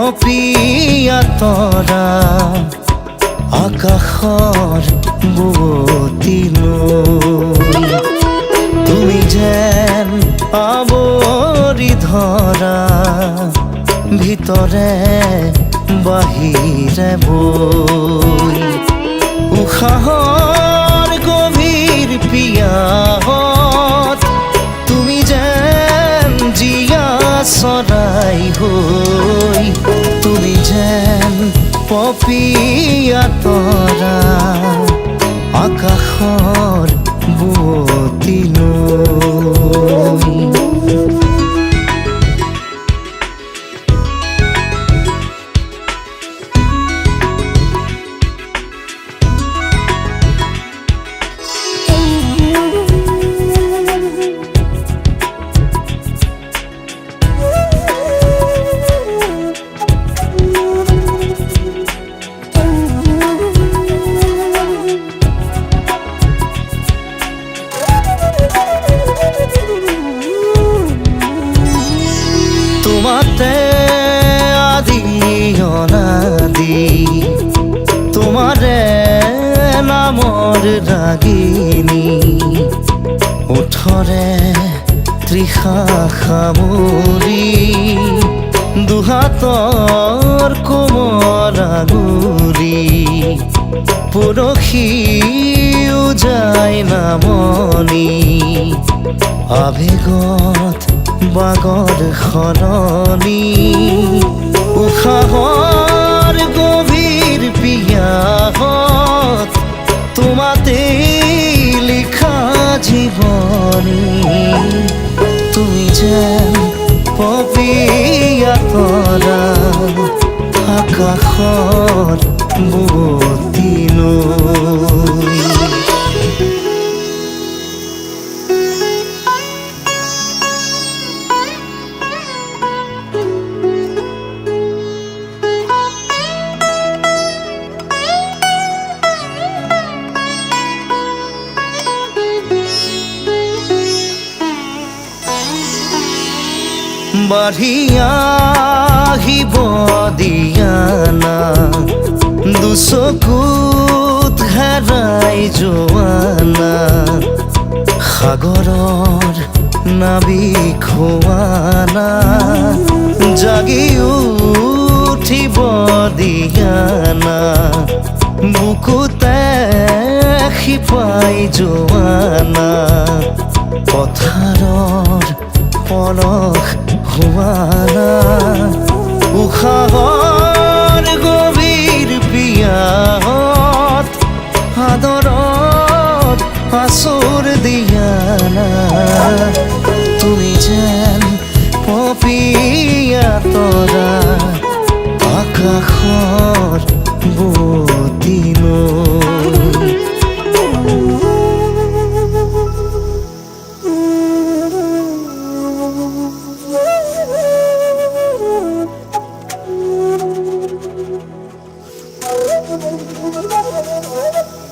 পপিয়া তৰা আকাশৰ বুৱতী নৈ তুমি যেন আৱৰি ধৰা ভিতৰে বাহিৰে বৈ উশাহৰ গভীৰ পিয়াহত তুমি যেন জীয়া চৰাই হৈ তুমি যেন পপিয়া তৰা আকাশৰ বুৱতী নৈ তোমাতে আদি অনাদি তোমাৰে নামৰ ৰাগিনী ওঠৰে তৃষা সামৰি দুহাতৰ কোমল আঙুলি পৰশি উজাই নামনি আবেগত বাগৰ সলনি উশাহৰ গভীৰ পিয়াহত তোমাতে লিখা জীৱনী তুমি যেন পপিয়া তৰা আকাশৰ বুৱতী নৈ বাঢ়ি আহিব দিয়ানা দুচকুত হেৰাই যোৱানা সাগৰৰ নাবিক হোৱানা জাগি উঠিব দিয়ানা বুকুতে শিপাই যোৱানা পথাৰৰ পলস হোৱানা উশাহৰ গভীৰ পিয়াহত আদৰত আচুৰ দিয়ানা তুমি যেন পপিয়া তৰা আকাশৰ বুৱতী নৈ Thank you.